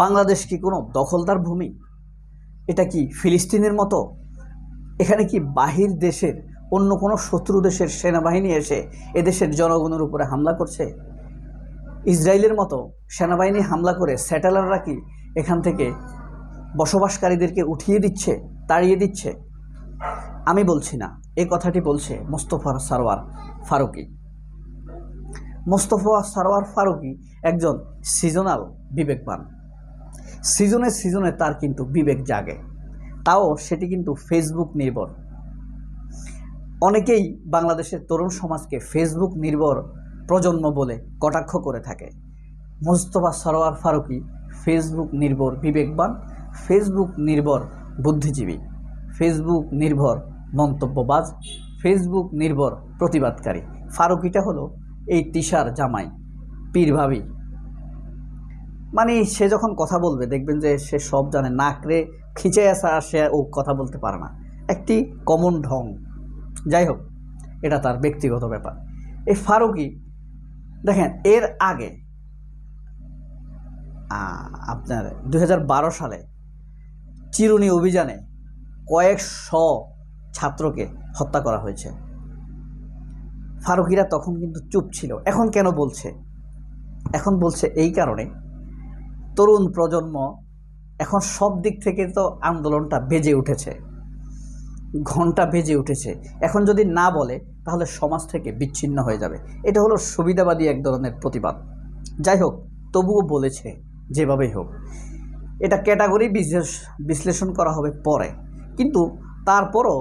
বাংলাদেশ কি কোনো দখলদার ভূমি? এটা কি ফিলিস্তিনের মতো? এখানে কি বাহির দেশের অন্য কোনো শত্রু দেশের সেনাবাহিনী এসে এদেশের জনগণের উপরে হামলা করছে? ইসরায়েলের মতো সেনাবাহিনী হামলা করে স্যাটেলাররা কি এখান থেকে বসবাসকারীদেরকে উঠিয়ে দিচ্ছে, তাড়িয়ে দিচ্ছে? আমি বলছি না, এই কথাটি বলছে মোস্তফা সরওয়ার ফারুকী। মোস্তফা সরওয়ার ফারুকী একজন সিজনাল বিবেকবান। সিজনে সিজনে তার কিন্তু বিবেক জাগে, তাও সেটি কিন্তু ফেসবুক নির্ভর। অনেকেই বাংলাদেশের তরুণ সমাজকে ফেসবুক নির্ভর প্রজন্ম বলে কটাক্ষ করে থাকে। মোস্তফা সরওয়ার ফারুকী ফেসবুক নির্ভর বিবেকবান, ফেসবুক নির্ভর বুদ্ধিজীবী, ফেসবুক নির্ভর মন্তব্যবাজ, ফেসবুক নির্ভর প্রতিবাদকারী। ফারুকীটা হলো এই তিশার জামাই, পীর ভাবি। মানে সে যখন কথা বলবে দেখবেন যে সে সব জানে, নাকরে খিচে আসা সে ও কথা বলতে পারে না, একটি কমন ঢং। যাই হোক, এটা তার ব্যক্তিগত ব্যাপার। এই ফারুকী দেখেন, এর আগে আপনার 2012 সালে চিরুনি অভিযানে কয়েকশো ছাত্রকে হত্যা করা হয়েছে। ফারুকীরা তখন কিন্তু চুপ ছিল। এখন কেন বলছে? এখন বলছে এই কারণে, তরুণ প্রজন্ম এখন সব দিক থেকে তো আন্দোলনটা বেজে উঠেছে, ঘন্টা বেজে উঠেছে। এখন যদি না বলে তাহলে সমাজ থেকে বিচ্ছিন্ন হয়ে যাবে। এটা হলো সুবিধাবাদী এক ধরনের প্রতিবাদ। যাই হোক, তবুও বলেছে যেভাবেই হোক। এটা ক্যাটাগরি বিশ্লেষণ করা হবে পরে, কিন্তু তারপরও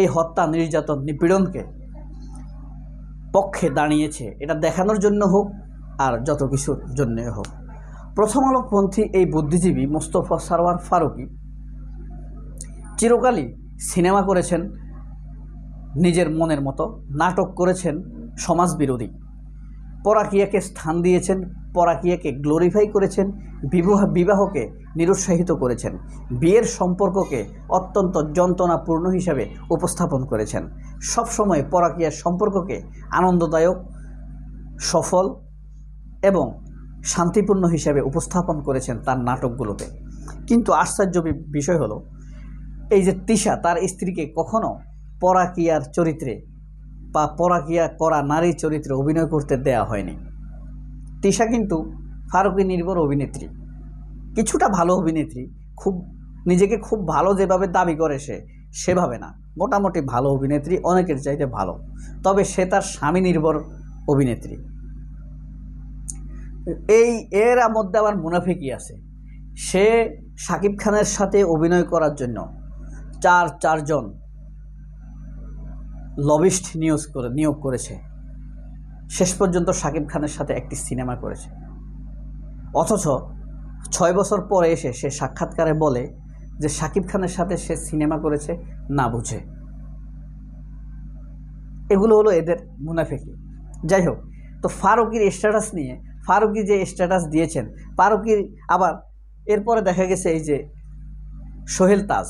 এই হত্যা, নির্যাতন, নিপীড়নকে পক্ষে দাঁড়িয়েছে, এটা দেখানোর জন্য হোক আর যত কিছুর জন্য হোক। প্রথম আলোপন্থী এই বুদ্ধিজীবী মোস্তফা সরওয়ার ফারুকী চিরকালই সিনেমা করেছেন নিজের মনের মতো, নাটক করেছেন সমাজবিরোধী, পরাকিয়াকে স্থান দিয়েছেন, পরাকিয়াকে গ্লোরিফাই করেছেন, বিবাহকে নিরুৎসাহিত করেছেন, বিয়ের সম্পর্ককে অত্যন্ত যন্ত্রণাপূর্ণ হিসাবে উপস্থাপন করেছেন। সবসময় পরাকিয়ার সম্পর্ককে আনন্দদায়ক, সফল এবং শান্তিপূর্ণ হিসাবে উপস্থাপন করেছেন তার নাটকগুলোতে। কিন্তু আশ্চর্য বিষয় হলো, এই যে তিশা তার স্ত্রীকে কখনো পরাকিয়ার চরিত্রে বা পরাকিয়া করা নারী চরিত্রে অভিনয় করতে দেয়া হয়নি। তিশা কিন্তু ফারুকী নির্ভর অভিনেত্রী, কিছুটা ভালো অভিনেত্রী, খুব নিজেকে খুব ভালো যেভাবে দাবি করে সেভাবে না, মোটামুটি ভালো অভিনেত্রী, অনেকের চাইতে ভালো। তবে সে তার স্বামী নির্ভর অভিনেত্রী। এর মধ্যে আবার মুনাফিকি আছে। সে শাকিব খানের সাথে অভিনয় করার জন্য চারজন লবিস্ট নিয়োগ করেছে। শেষ পর্যন্ত শাকিব খানের সাথে একটি সিনেমা করেছে। অথচ 6 বছর পরে এসে সে সাক্ষাৎকারে বলে যে শাকিব খানের সাথে সে সিনেমা করেছে না বুঝে। এগুলো হলো এদের মুনাফিকি। যাই হোক, তো ফারুকীর স্ট্যাটাস নিয়ে, ফারুকী যে স্ট্যাটাস দিয়েছেন, ফারুকীর আবার এরপরে দেখা গেছে এই যে সোহেল তাজ,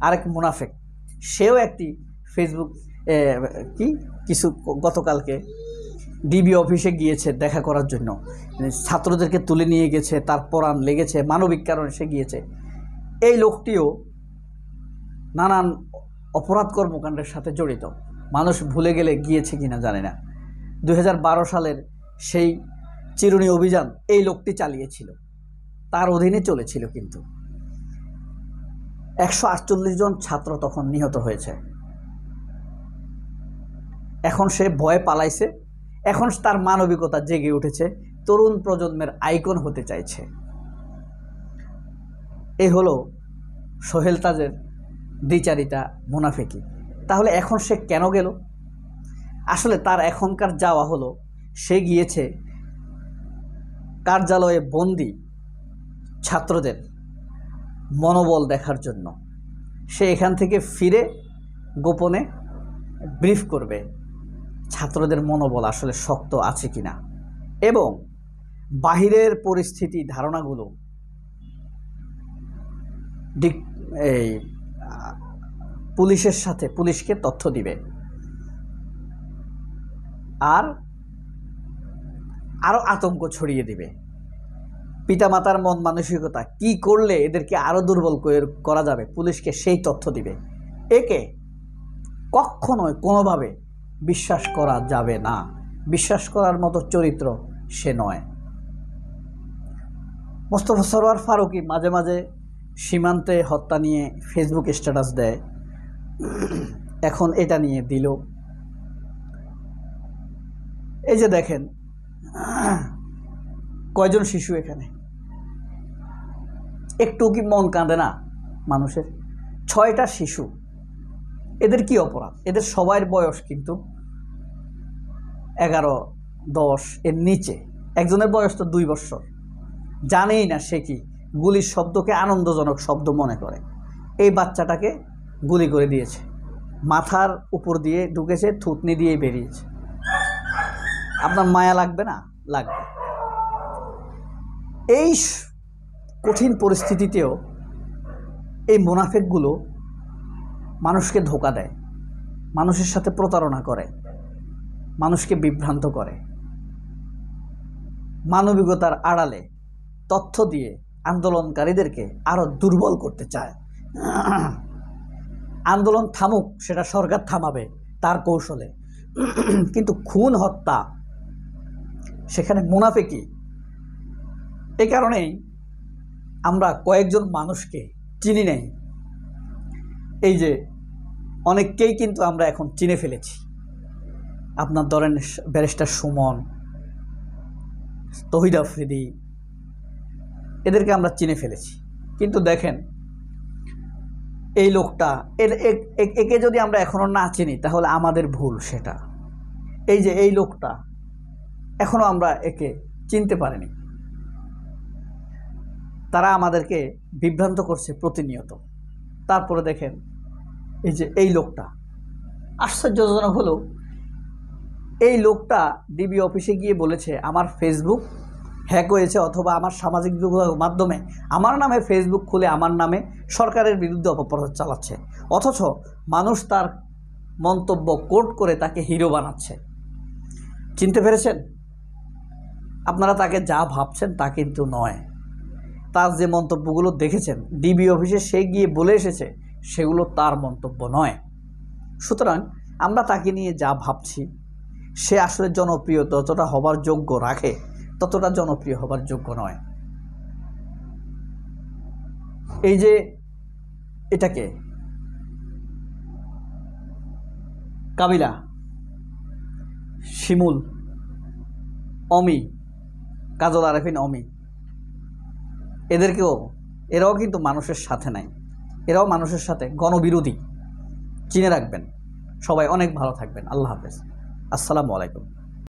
আরেক মুনাফিক, সেও একটি ফেসবুক কিছু গতকালকে ডিবি অফিসে গিয়েছে দেখা করার জন্য, ছাত্রদেরকে তুলে নিয়ে গেছে, তার পরাণ লেগেছে, মানবিক কারণে সে গিয়েছে। এই লোকটিও নানান অপরাধ কর্মকাণ্ডের সাথে জড়িত। মানুষ ভুলে গেলে গিয়েছে কিনা জানে না, 2012 সালের সেই চিরুনি অভিযান এই লোকটি চালিয়েছিল, তার অধীনে চলেছিল। কিন্তু 148 জন ছাত্র তখন নিহত হয়েছে। এখন সে ভয়ে পালাইছে, এখন তার মানবিকতা জেগে উঠেছে, তরুণ প্রজন্মের আইকন হতে চাইছে। এই হলো সোহেল তাজের দ্বিচারিতা, মুনাফিকি। তাহলে এখন সে কেন গেল? আসলে তার এখনকার যাওয়া হলো, সে গিয়েছে কার্যালয়ে বন্দি ছাত্রদের মনোবল দেখার জন্য। সে এখান থেকে ফিরে গোপনে ব্রিফ করবে ছাত্রদের মনোবল আসলে শক্ত আছে কিনা, এবং বাহিরের পরিস্থিতি ধারণাগুলো এই পুলিশকে তথ্য দিবে। আর আরও আতঙ্ক ছড়িয়ে দিবে। পিতামাতার মন মানসিকতা কি করলে এদেরকে আরও দুর্বল করা যাবে, পুলিশকে সেই তথ্য দিবে। একে কখনোই কোনোভাবে বিশ্বাস করা যাবে না। বিশ্বাস করার মতো চরিত্র সে নয়। মোস্তফা সরোয়ার ফারুকী মাঝে মাঝে সীমান্তে হত্যা নিয়ে ফেসবুক স্ট্যাটাস দেয়, এখন এটা নিয়ে দিল। এই যে দেখেন কয়জন শিশু এখানে, একটু কি মন কাঁদে না মানুষের? 6টা শিশু, এদের কি অপরাধ? এদের সবার বয়স কিন্তু 11-10 এর নিচে। একজনের বয়স তো 2 বছর, জানেই না সে কি গুলির শব্দকে আনন্দজনক শব্দ মনে করে। এই বাচ্চাটাকে গুলি করে দিয়েছে, মাথার উপর দিয়ে ঢুকেছে, থুতনি দিয়ে বেরিয়েছে। আপনার মায়া লাগবে না? লাগবে। এই কঠিন পরিস্থিতিতেও এই মুনাফিকগুলো মানুষকে ধোঁকা দেয়, মানুষের সাথে প্রতারণা করে, মানুষকে বিভ্রান্ত করে, মানবিকতার আড়ালে তথ্য দিয়ে আন্দোলনকারীদেরকে আরও দুর্বল করতে চায়। আন্দোলন থামুক, সেটা সরকার থামাবে তার কৌশলে, কিন্তু খুন হত্যা সেখানে মুনাফিকি। এই কারণেই আমরা কয়েকজন মানুষকে চিনি নাই, এই যে অনেককেই কিন্তু আমরা এখন চিনে ফেলেছি। আপনার ধরেন ব্যারিস্টার সুমন, তৌহিদ আফ্রিদি, এদেরকে আমরা চিনে ফেলেছি। কিন্তু দেখেন এই লোকটা, একে যদি আমরা এখনও না চিনি তাহলে আমাদের ভুল সেটা। এই যে এই লোকটা এখনও আমরা একে চিনতে পারিনি, তারা আমাদেরকে বিভ্রান্ত করছে প্রতিনিয়ত। তারপরে দেখেন এই যে এই লোকটা, আশ্চর্যজনক হলো এই লোকটা ডিবি অফিসে গিয়ে বলেছে আমার ফেসবুক হ্যাক হয়েছে, অথবা আমার সামাজিক যোগাযোগ মাধ্যমে আমার নামে ফেসবুক খুলে আমার নামে সরকারের বিরুদ্ধে অপপ্রচার চালাচ্ছে, অথচ মানুষ তার মন্তব্য কোট করে তাকে হিরো বানাচ্ছে। চিনতে পেরেছেন? আপনারা তাকে যা ভাবছেন তা কিন্তু নয়। তার যে মন্তব্যগুলো দেখেছেন ডিবি অফিসে সে গিয়ে বলে এসেছে, সেগুলো তার মন্তব্য নয়। সুতরাং আমরা তাকে নিয়ে যা ভাবছি, সে আসলে জনপ্রিয় যতটা হবার যোগ্য রাখে ততটা জনপ্রিয় হবার যোগ্য নয়। এই যে এটাকে কাবিলা, শিমুল, অমি, কাজল আরেফিন অমি, এরাও কিন্তু মানুষের সাথে নাই, এরাও মানুষের সাথে গণবিরোধী। চিনে রাখবেন। সবাই অনেক ভালো থাকবেন। আল্লাহ হাফেজ। আসসালামু আলাইকুম।